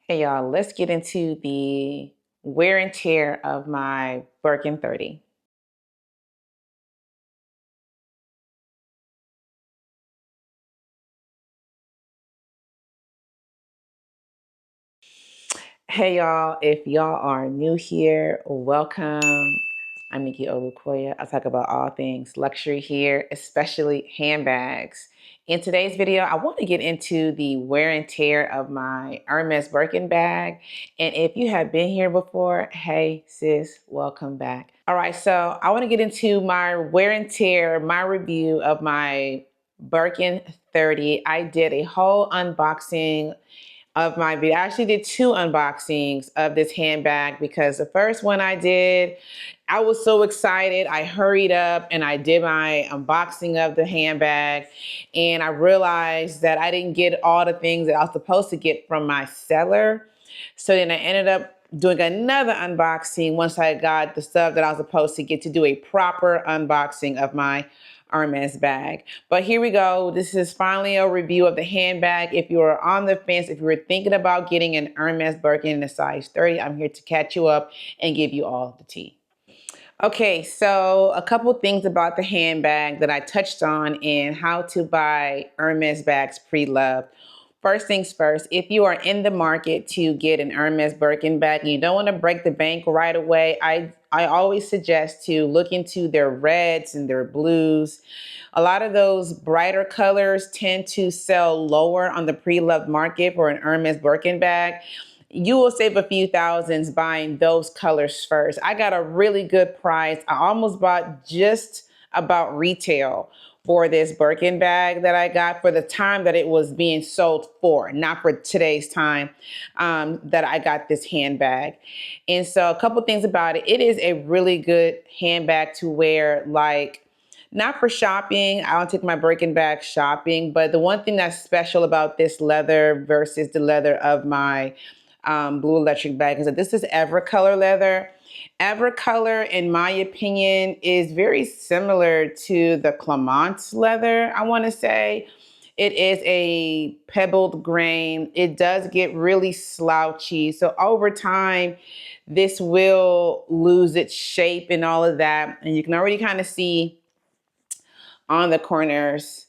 Hey y'all, let's get into the wear and tear of my Birkin 30. Hey y'all, if y'all are new here, welcome. I'm nikkiolukoya. I talk about all things luxury here, especially handbags. In today's video, I want to get into the wear and tear of my Hermes Birkin bag. And if you have been here before, hey sis, welcome back. All right, so I want to get into my wear and tear, my review of my Birkin 30. I did a whole unboxing of my video. I actually did two unboxings of this handbag because the first one I did, I was so excited. I hurried up and I did my unboxing of the handbag, and I realized that I didn't get all the things that I was supposed to get from my seller. So then I ended up doing another unboxing once I got the stuff that I was supposed to get to do a proper unboxing of my Hermes bag. But here we go. This is finally a review of the handbag. If you are on the fence, if you were thinking about getting an Hermes Birkin in a size 30, I'm here to catch you up and give you all the tea. Okay, so a couple things about the handbag that I touched on in how to buy Hermes bags pre-loved. First things first, if you are in the market to get an Hermes Birkin bag and you don't want to break the bank right away, I always suggest to look into their reds and their blues. A lot of those brighter colors tend to sell lower on the pre-loved market for an Hermes Birkin bag. You will save a few thousands buying those colors first. I got a really good price. I almost bought just about retail for this Birkin bag that I got for the time that it was being sold for, not for today's time that I got this handbag. And so a couple things about it. It is a really good handbag to wear, like not for shopping. I don't take my Birkin bag shopping, but the one thing that's special about this leather versus the leather of my blue electric bag is that this is evercolor leather. Evercolor, in my opinion, is very similar to the Clemence leather, I want to say. It is a pebbled grain. It does get really slouchy. So over time, this will lose its shape and all of that. And you can already kind of see on the corners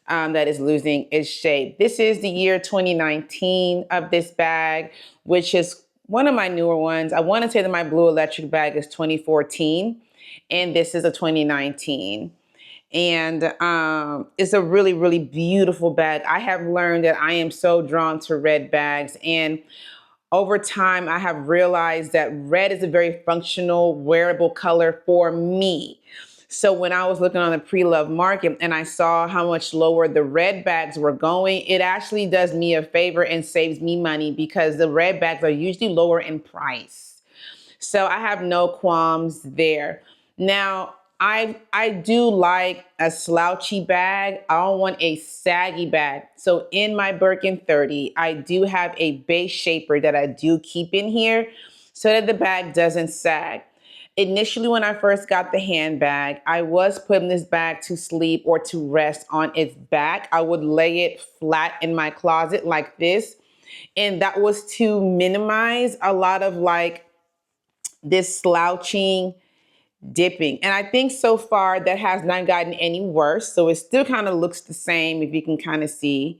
that is losing its shape. This is the year 2019 of this bag, which is one of my newer ones. I want to say that my blue electric bag is 2014, and this is a 2019. And it's a really, really beautiful bag. I have learned that I am so drawn to red bags. And over time, I have realized that red is a very functional, wearable color for me. So when I was looking on the pre-loved market and I saw how much lower the red bags were going, it actually does me a favor and saves me money because the red bags are usually lower in price. So I have no qualms there. Now, I do like a slouchy bag. I don't want a saggy bag. So in my Birkin 30, I do have a base shaper that I do keep in here so that the bag doesn't sag. Initially, when I first got the handbag, I was putting this bag to sleep or to rest on its back. I would lay it flat in my closet like this. And that was to minimize a lot of like this slouching, dipping. And I think so far that has not gotten any worse. So it still kind of looks the same, if you can kind of see.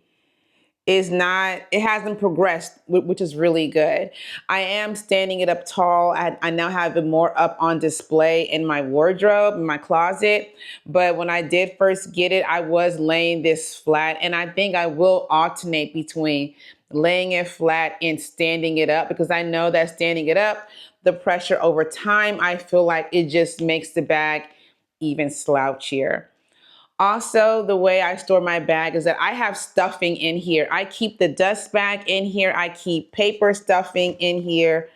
It hasn't progressed, which is really good. I am standing it up tall. I now have it more up on display in my wardrobe, in my closet. But when I did first get it, I was laying this flat. And I think I will alternate between laying it flat and standing it up because I know that standing it up, the pressure over time, I feel like it just makes the bag even slouchier. Also, the way I store my bag is that I have stuffing in here. I keep the dust bag in here. I keep paper stuffing in here.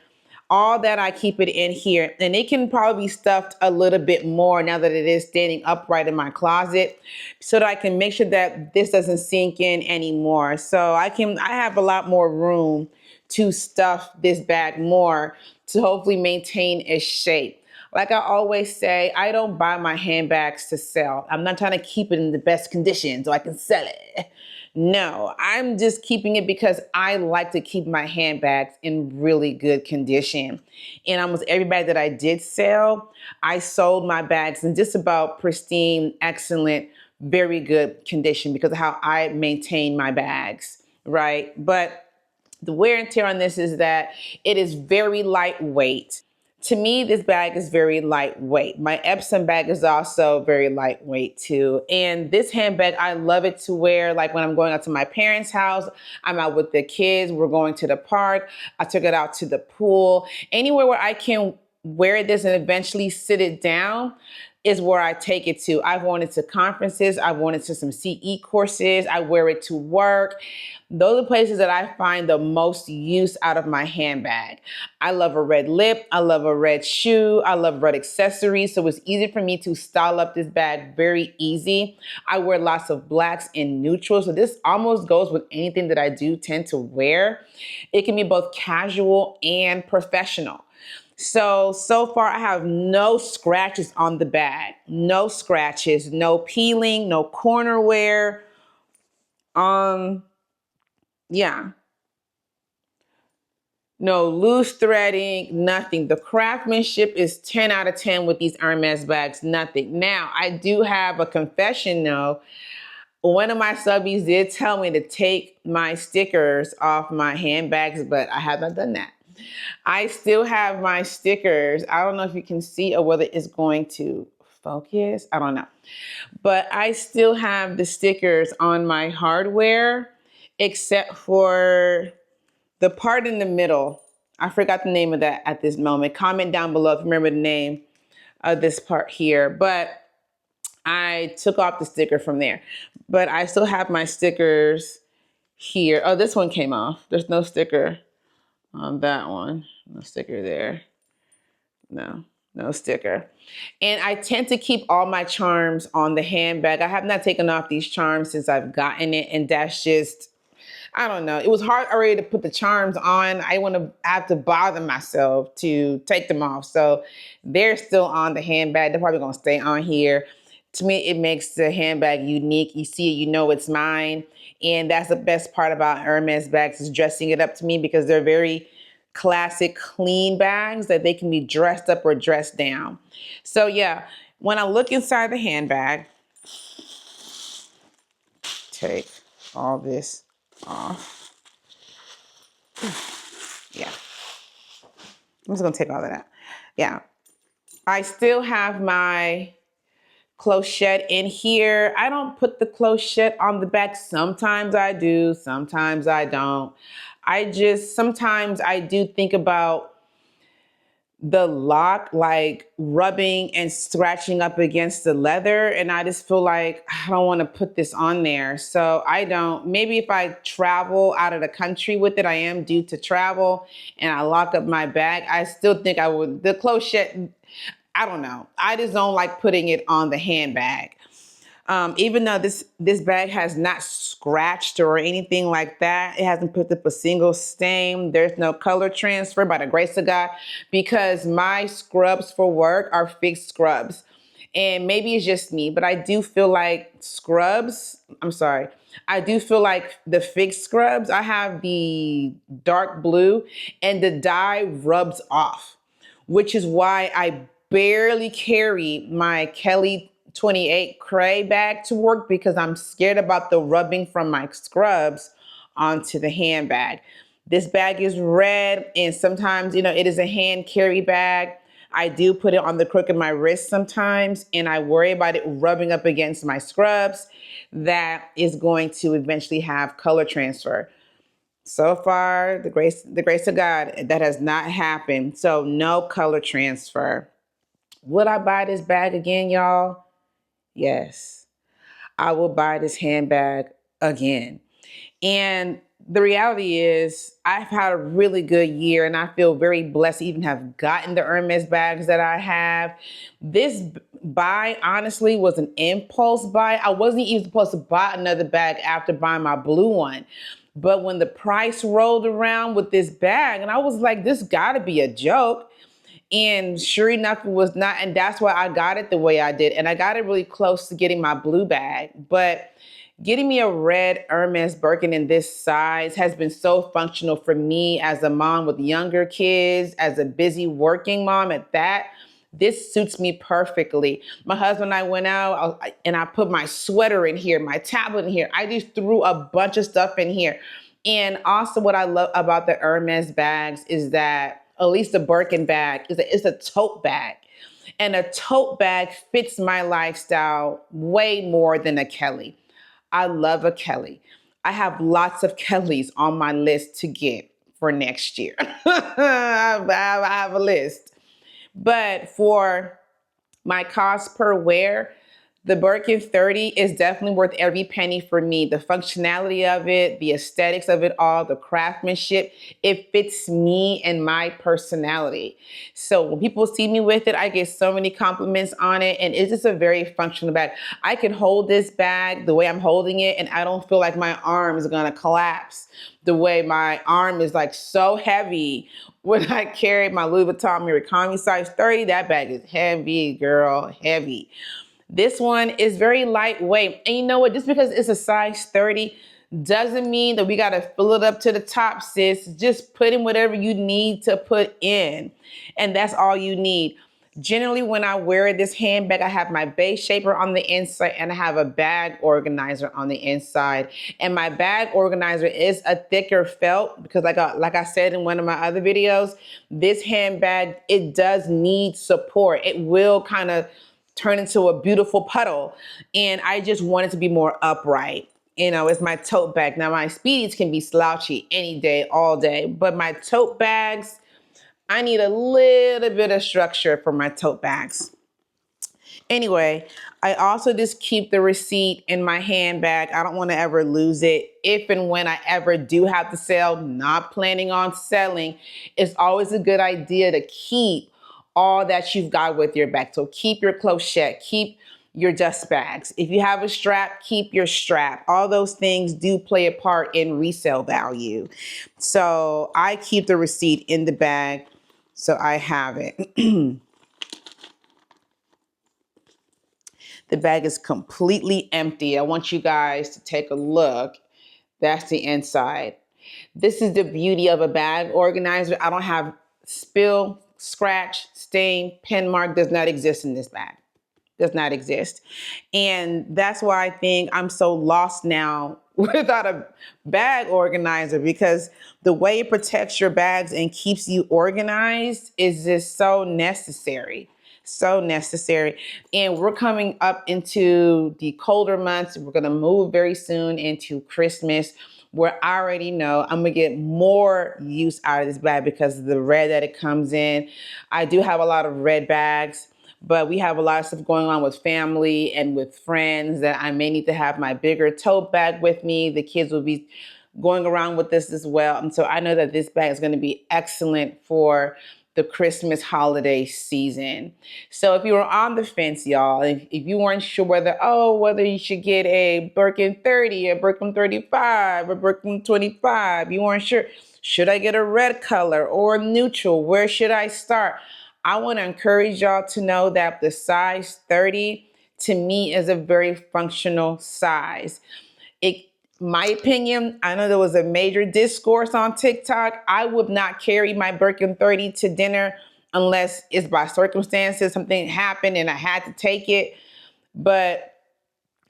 All that I keep it in here. And it can probably be stuffed a little bit more now that it is standing upright in my closet so that I can make sure that this doesn't sink in anymore. So I have a lot more room to stuff this bag more to hopefully maintain its shape. Like I always say, I don't buy my handbags to sell. I'm not trying to keep it in the best condition so I can sell it. No, I'm just keeping it because I like to keep my handbags in really good condition. And almost every bag that I did sell, I sold my bags in just about pristine, excellent, very good condition because of how I maintain my bags, right? But the wear and tear on this is that it is very lightweight. To me, this bag is very lightweight. My Epsom bag is also very lightweight too. And this handbag, I love it to wear like when I'm going out to my parents' house, I'm out with the kids, we're going to the park, I took it out to the pool. Anywhere where I can wear this and eventually sit it down is where I take it to. I've worn it to conferences, I've worn it to some CE courses, I wear it to work. Those are places that I find the most use out of my handbag. I love a red lip, I love a red shoe, I love red accessories, so it's easy for me to style up this bag very easy. I wear lots of blacks and neutrals, so this almost goes with anything that I do tend to wear. It can be both casual and professional. So far I have no scratches on the bag. No scratches, no peeling, no corner wear. Yeah. No loose threading, nothing. The craftsmanship is 10 out of 10 with these Hermes bags, nothing. Now, I do have a confession though. One of my subbies did tell me to take my stickers off my handbags, but I have not done that. I still have my stickers. I don't know if you can see or whether it's going to focus. I don't know. But I still have the stickers on my hardware, except for the part in the middle. I forgot the name of that at this moment. Comment down below if you remember the name of this part here. But I took off the sticker from there. But I still have my stickers here. Oh, this one came off. There's no sticker on that one. No sticker there. No sticker. And I tend to keep all my charms on the handbag. I have not taken off these charms since I've gotten it. And that's just, I don't know. It was hard already to put the charms on. I want to have to bother myself to take them off. So they're still on the handbag. They're probably going to stay on here. To me, it makes the handbag unique. You see it, you know it's mine. And that's the best part about Hermes bags is dressing it up to me because they're very classic, clean bags that they can be dressed up or dressed down. So yeah, when I look inside the handbag, take all this off. Yeah, I'm just gonna take all of that. Yeah, I still have my clochette in here. I don't put the clochette on the back. Sometimes I do, sometimes I don't. Sometimes I do think about the lock like rubbing and scratching up against the leather, and I just feel like I don't want to put this on there. So I don't. Maybe if I travel out of the country with it, I am due to travel, and I lock up my bag, I still think I would. The clochette, I don't know. I just don't like putting it on the handbag. Even though this bag has not scratched or anything like that, it hasn't picked up a single stain. There's no color transfer by the grace of God because my scrubs for work are fixed scrubs. And maybe it's just me, but I do feel like I do feel like the fixed scrubs, I have the dark blue and the dye rubs off, which is why I barely carry my Kelly 28 Cray bag to work because I'm scared about the rubbing from my scrubs onto the handbag. This bag is red and sometimes, it is a hand carry bag. I do put it on the crook of my wrist sometimes and I worry about it rubbing up against my scrubs. That is going to eventually have color transfer. So far, the grace of God, that has not happened. So no color transfer. Would I buy this bag again, y'all? Yes, I will buy this handbag again. And the reality is I've had a really good year and I feel very blessed to even have gotten the Hermes bags that I have. This buy honestly was an impulse buy. I wasn't even supposed to buy another bag after buying my blue one. But when the price rolled around with this bag and I was like, this gotta be a joke. And sure enough, it was not. And that's why I got it the way I did. And I got it really close to getting my blue bag. But Getting me a red Hermes Birkin in this size has been so functional for me as a mom with younger kids, as a busy working mom at that. This suits me perfectly. My husband and I went out and I put my sweater in here, my tablet in here. I just threw a bunch of stuff in here. And also what I love about the Hermes bags is that, at least the Birkin bag, it's a tote bag. And a tote bag fits my lifestyle way more than a Kelly. I love a Kelly. I have lots of Kellys on my list to get for next year. I have a list. But for my cost per wear, the Birkin 30 is definitely worth every penny for me. The functionality of it, the aesthetics of it all, the craftsmanship, it fits me and my personality. So when people see me with it, I get so many compliments on it, and it's just a very functional bag. I can hold this bag the way I'm holding it, and I don't feel like my arm is gonna collapse the way my arm is like so heavy when I carry my Louis Vuitton Murakami size 30. That bag is heavy, girl, heavy. This one is very lightweight. And you know what? Just because it's a size 30 doesn't mean that we got to fill it up to the top, sis. Just put in whatever you need to put in. And that's all you need. Generally, when I wear this handbag, I have my base shaper on the inside and I have a bag organizer on the inside. And my bag organizer is a thicker felt because like I said in one of my other videos, this handbag, it does need support. It will kind of turn into a beautiful puddle. And I just want it to be more upright. You know, it's my tote bag. Now my Speedies can be slouchy any day, all day, but my tote bags, I need a little bit of structure for my tote bags. Anyway, I also just keep the receipt in my handbag. I don't want to ever lose it. If and when I ever do have to sell, not planning on selling, it's always a good idea to keep all that you've got with your bag. So keep your clochette, keep your dust bags. If you have a strap, keep your strap. All those things do play a part in resale value. So I keep the receipt in the bag, so I have it. The bag is completely empty. I want you guys to take a look. That's the inside. This is the beauty of a bag organizer. I don't have spill, scratch, stain, pen mark. Does not exist in this bag. Does not exist. And that's why I think I'm so lost now without a bag organizer, because the way it protects your bags and keeps you organized is just so necessary. So necessary. And we're coming up into the colder months. We're going to move very soon into Christmas, where I already know I'm going to get more use out of this bag because of the red that it comes in. I do have a lot of red bags, but we have a lot of stuff going on with family and with friends that I may need to have my bigger tote bag with me. The kids will be going around with this as well. And so I know that this bag is going to be excellent for the Christmas holiday season. So if you were on the fence, y'all, if you weren't sure whether you should get a Birkin 30, a Birkin 35, a Birkin 25, you weren't sure, should I get a red color or neutral? Where should I start? I want to encourage y'all to know that the size 30 to me is a very functional size. My opinion, I know there was a major discourse on TikTok. I would not carry my Birkin 30 to dinner unless it's by circumstances, something happened and I had to take it. But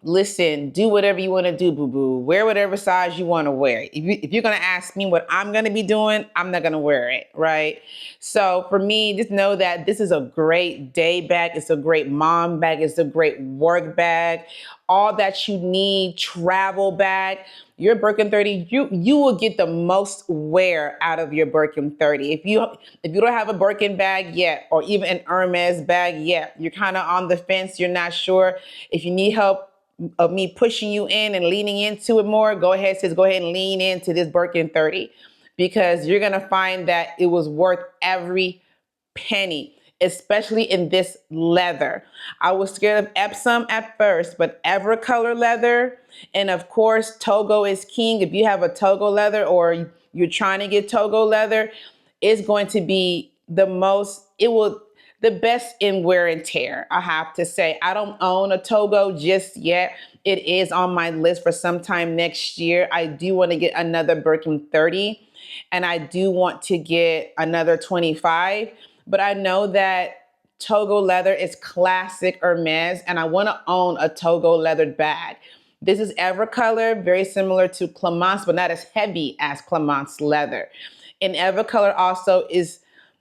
listen, do whatever you want to do, boo-boo. Wear whatever size you want to wear. If you're going to ask me what I'm going to be doing, I'm not going to wear it, right? So for me, just know that this is a great day bag. It's a great mom bag. It's a great work bag. All that you need, travel bag. Your Birkin 30, you will get the most wear out of your Birkin 30. If you don't have a Birkin bag yet, or even an Hermes bag yet, you're kind of on the fence, you're not sure. If you need help of me pushing you in and leaning into it more, go ahead and lean into this Birkin 30, because you're gonna find that it was worth every penny, especially in this leather. I was scared of Epsom at first, but evercolor leather, and of course, Togo is king. If you have a Togo leather or you're trying to get Togo leather, it's going to be the best in wear and tear, I have to say. I don't own a Togo just yet. It is on my list for sometime next year. I do want to get another Birkin 30 and I do want to get another 25, but I know that Togo leather is classic Hermes and I want to own a Togo leathered bag. This is evercolor, very similar to Clemence, but not as heavy as Clemence leather. And evercolor also is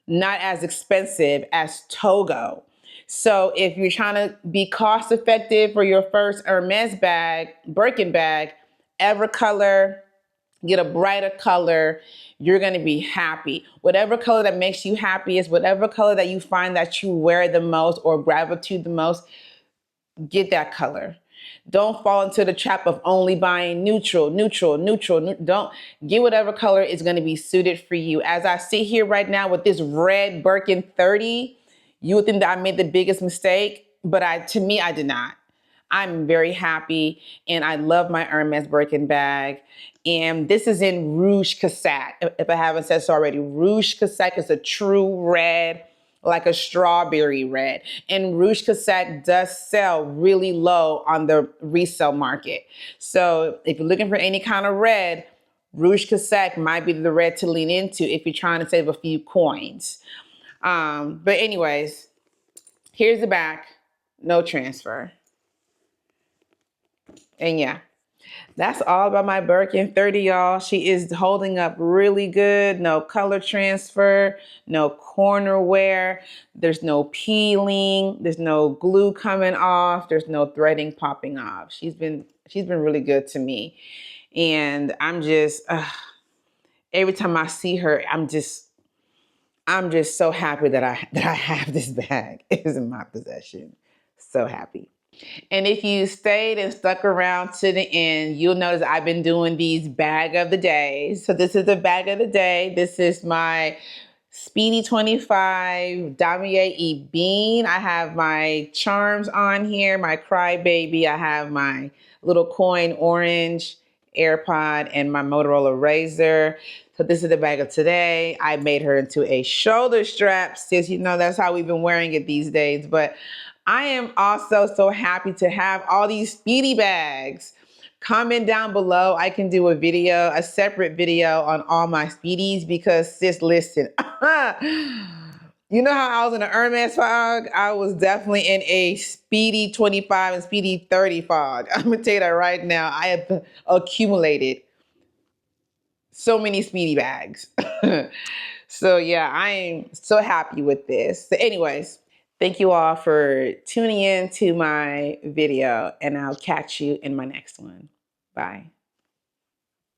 not as expensive as Togo. So if you're trying to be cost effective for your first Hermes bag, Birkin bag, evercolor, get a brighter color, you're going to be happy. Whatever color that makes you happy is whatever color that you find that you wear the most or gravitate the most, get that color. Don't fall into the trap of only buying neutral. Don't get whatever color is going to be suited for you. As I sit here right now with this red Birkin 30, you would think that I made the biggest mistake, but to me, I did not. I'm very happy and I love my Hermes Birkin bag. And this is in Rouge Cassac. If I haven't said so already, Rouge Cassac is a true red, like a strawberry red. And Rouge Cassac does sell really low on the resale market. So if you're looking for any kind of red, Rouge Cassac might be the red to lean into if you're trying to save a few coins. But anyways, here's the back, no transfer. And yeah, that's all about my Birkin 30, y'all. She is holding up really good. No color transfer, no corner wear. There's no peeling. There's no glue coming off. There's no threading popping off. She's been really good to me. And I'm just, every time I see her, I'm just so happy that I have this bag. It is in my possession. So happy. And if you stayed and stuck around to the end, you'll notice I've been doing these bag of the day. So this is the bag of the day. This is my Speedy 25 Damier E Bean. I have my charms on here, my Crybaby. I have my little coin orange AirPod and my Motorola Razr. So this is the bag of today. I made her into a shoulder strap, since you know that's how we've been wearing it these days. But I am also so happy to have all these Speedy bags. Comment down below. I can do a separate video on all my Speedies because sis, listen. You know how I was in an Hermes fog? I was definitely in a Speedy 25 and Speedy 30 fog. I'm gonna tell you that right now. I have accumulated so many Speedy bags. So yeah, I am so happy with this. So anyways, thank you all for tuning in to my video and I'll catch you in my next one. Bye.